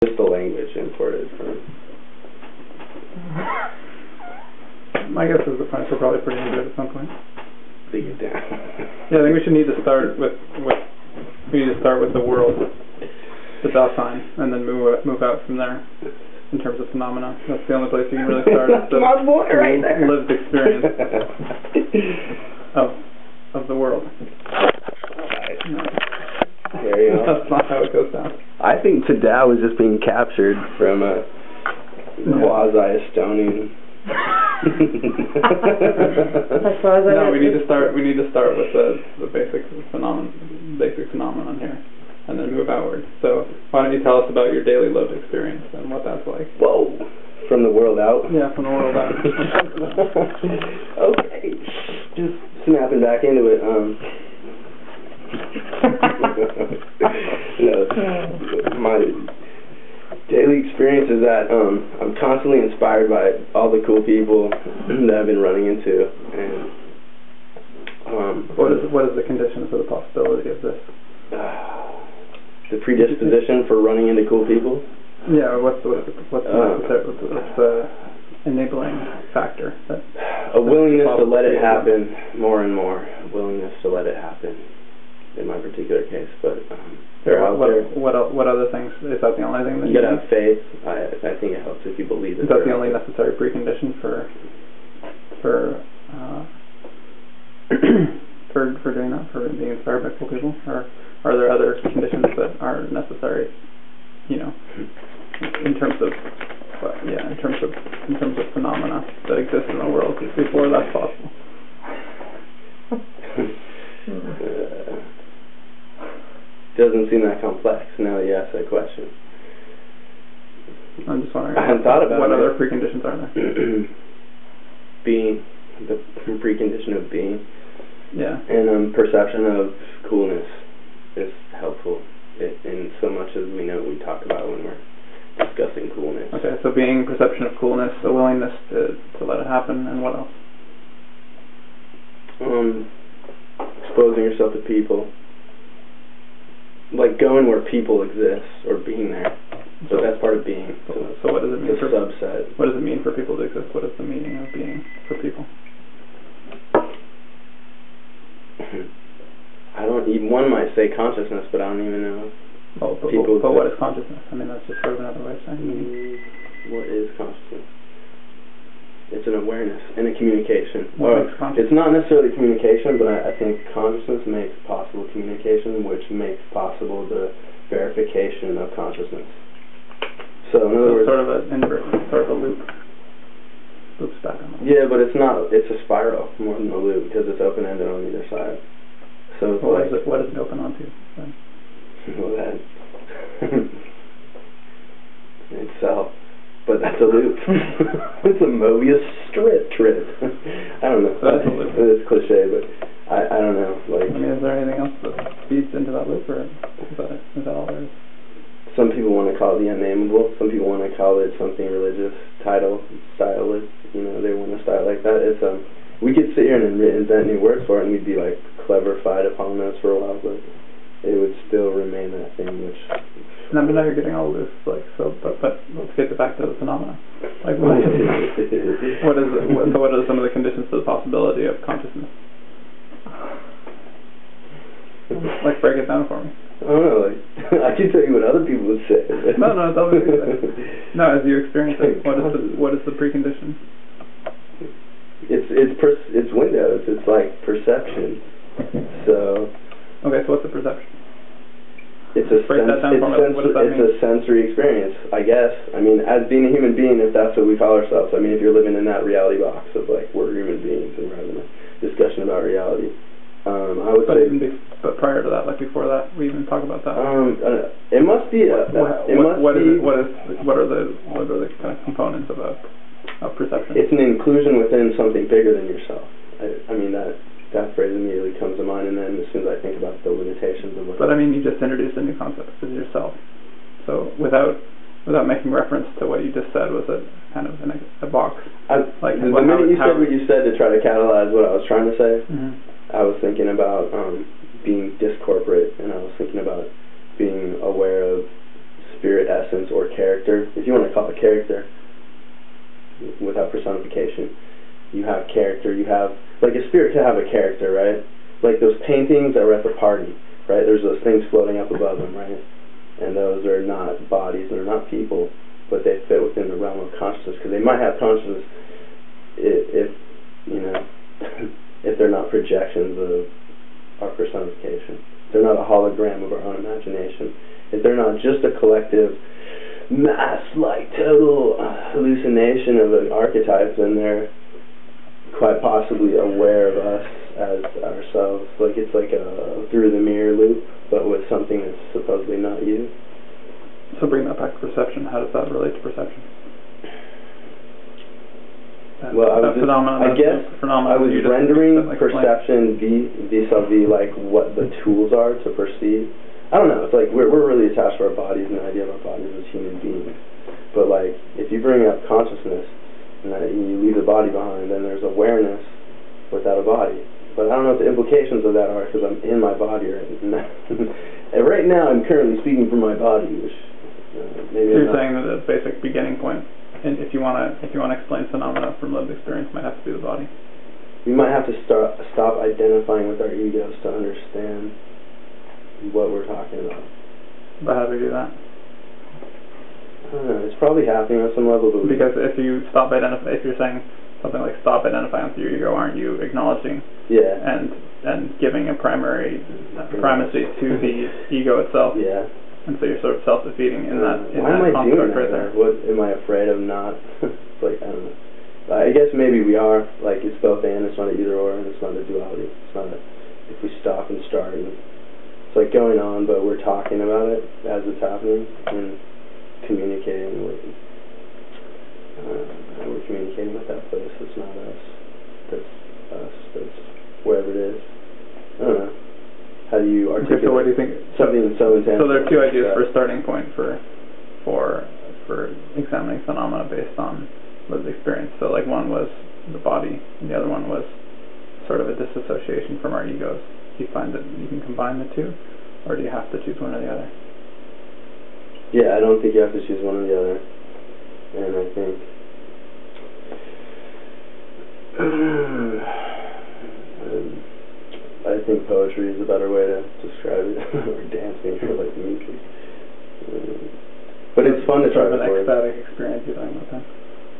just the language imported from. My guess is the points are probably pretty into it at some point. Dig it down. Yeah, I think we should need to start with the world, the Bell sign, and then move out from there in terms of phenomena. That's the only place you can really start. That's my boy right there. Lived experience of the world. No. There you go. That's not how it goes down. I think Tadao is just being captured from a quasi-Estonian. No, we need to start with the basic phenomenon here, and then move outward. So why don't you tell us about your daily lived experience and what that's like? Whoa, from the world out. Yeah, from the world out. Okay, just snapping back into it. No, my daily experience is that I'm constantly inspired by all the cool people that I've been running into, and what is the condition for the possibility of this? The predisposition for running into cool people. Yeah, what's the enabling factor? A willingness to let it happen more and more. Willingness to let it happen. In my particular case, but they're out there. What other things? Is that the only thing that you gotta have faith? I think it helps if you believe it. Is that the only necessary precondition for doing that, for being inspired by cool people, or are there other conditions that are necessary? You know, in terms of phenomena that exist in the world before that's possible. Doesn't seem that complex now that you ask that question. I'm just wondering. I hadn't thought about what other preconditions are there? Being, the precondition of being. Yeah. And perception of coolness is helpful in so much as we know we talk about when we're discussing coolness. Okay, so being, perception of coolness, a willingness to let it happen, and what else? Exposing yourself to people. Like going where people exist, or being there. So that's part of being. So what does it mean? It's a subset. What does it mean for people to exist? What is the meaning of being for people? I don't even. One might say consciousness, but I don't even know. Well, but what is consciousness? I mean, that's just sort of another way of saying it. What is consciousness? It's an awareness and a communication. It's not necessarily communication, but I think consciousness makes possible communication, which makes possible the verification of consciousness. So in other words, sort of a loop. Loops back on that. Yeah, but it's not. It's a spiral more than a loop because it's open ended on either side. So it's what is it open onto then? Well, that itself. But that's a loop. It's a Mobius strip trip. I don't know. That's a loop. It's cliche, but I don't know. Like, I mean, is there anything else that feeds into that loop, or is that all there is? Some people want to call it the unnameable. Some people want to call it something religious, stylist. You know, they want to style it like that. It's we could sit here and invent new words for it, and we'd be like cleverified upon those for a while, but it would still remain that thing which. No, but now you're getting all loose, like, so, but let's get back to the phenomena. Like, what are some of the conditions for the possibility of consciousness? Like, break it down for me. I don't know, like, I can tell you what other people would say. No, tell me what you say. No, as you experience it, what is the precondition? It's windows, it's like perception. So. Okay, so what's the perception? It's a sensory experience, I guess. I mean, as being a human being, if that's what we call ourselves. I mean, if you're living in that reality box of like we're human beings and we're having a discussion about reality, I would say. But prior to that, like before that, we even talk about that. It must be. What are the kind of components of perception? It's an inclusion within something bigger than yourself. I mean that phrase immediately comes to mind, and then as soon as I think about the limitations of what. But I mean, you just introduced a new concept, which is yourself. So without making reference to what you just said, was it kind of in a box? The minute you said what you said to try to catalyze what I was trying to say, I was thinking about being discorporate, and I was thinking about being aware of spirit, essence, or character. If you want to call it character, without personification, you have character. You have, like, a spirit to have a character, right? Like those paintings that were at the party, right? There's those things floating up above them, right? And those are not bodies, they're not people, but they fit within the realm of consciousness, because they might have consciousness if you know, if they're not projections of our personification. They're not a hologram of our own imagination. If they're not just a collective mass, like total hallucination of an archetype, then they're quite possibly aware of us as ourselves. Like, it's like a through the mirror loop, but with something that's supposedly not you. So bring that back to perception. How does that relate to perception? Well, I was rendering perception vis-a-vis like what the tools are to perceive. I don't know. It's like we're really attached to our bodies and the idea of our bodies as human beings. But like, if you bring up consciousness and you leave the body behind, then there's awareness without a body. But I don't know what the implications of that are, because I'm in my body right now. And right now I'm currently speaking from my body, which maybe so you're saying that the basic beginning point, and if you want to explain phenomena from lived experience, might have to be the body. We might have to stop identifying with our egos to understand what we're talking about. But how do we do that? I don't know. It's probably happening on some level. But because if you're saying something like stop identifying with your ego, aren't you acknowledging and giving a primacy to the ego itself? Yeah. And so you're sort of self-defeating in that construct right there. What am I afraid of not? Like, I don't know. I guess maybe we are. Like, it's both and. It's not an either or, and it's not a duality. It's not a, if we stop and start, and it's like going on, but we're talking about it as it's happening and communicating with. We're communicating with that place. It's not us. That's us. That's wherever it is. I don't know. How do you articulate? Okay, so what do you think? Something so intense. So there are two ideas for a starting point for examining phenomena based on lived experience. So like one was the body, and the other one was sort of a disassociation from our egos. Do you find that you can combine the two, or do you have to choose one or the other? Yeah, I don't think you have to choose one or the other, and I think. I think poetry is a better way to describe it, or dancing, or like music. But it's fun to try to record. An ecstatic experience you're talking about then,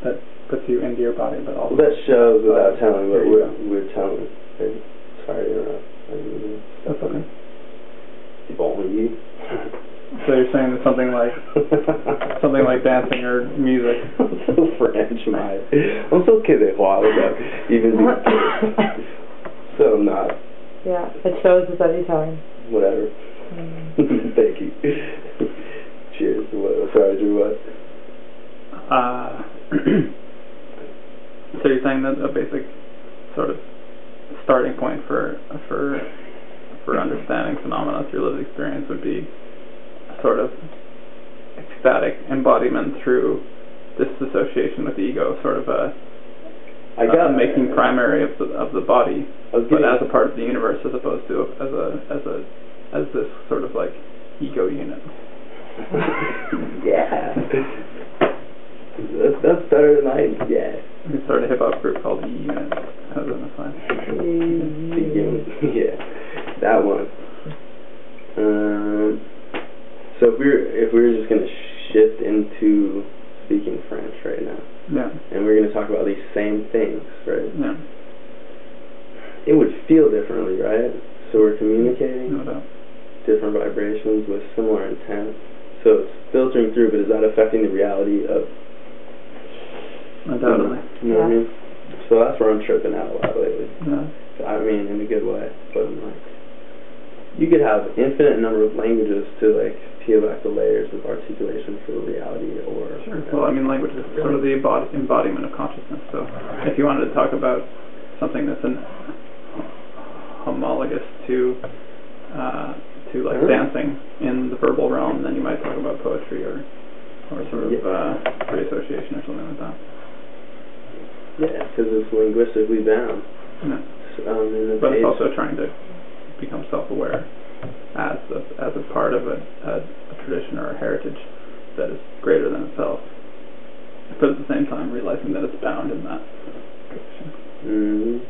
that puts you into your body, but also... Well, that shows without telling, but we're telling. Okay. Sorry to interrupt. That's okay. You. So you're saying that something like dancing or music. I'm so French, mate. I'm so québécois about even so not. Yeah, it shows with Italian. Whatever. Thank you. Cheers. Sorry, Drew, what? So you're saying that a basic sort of starting point for understanding phenomena through lived experience would be a sort of ecstatic embodiment through disassociation with the ego, sort of making primary of the body, but as a part of the universe, as opposed to as this sort of like ego unit. Yeah, that's better than yeah. We started a hip hop group called E Unit. How's that fun? Yeah, that one. So if we were just gonna shift into speaking French right now. Yeah. And we're going to talk about these same things, right? Yeah. It would feel differently, right? So we're communicating No doubt. different vibrations with similar intent. So it's filtering through, but is that affecting the reality of... Undoubtedly. You know what I mean? So that's where I'm tripping out a lot lately. Yeah. I mean, in a good way. But I'm like, you could have infinite number of languages to like peel back the layers of articulation for reality, or sure. Well, I mean, language is sort of the embodiment of consciousness. So, if you wanted to talk about something that's homologous to like dancing in the verbal realm, then you might talk about poetry or sort of free association or something like that. Yeah, because it's linguistically bound. Yeah. But it's also trying to become self-aware as a part of a tradition or a heritage that is greater than itself, but at the same time realizing that it's bound in that position. And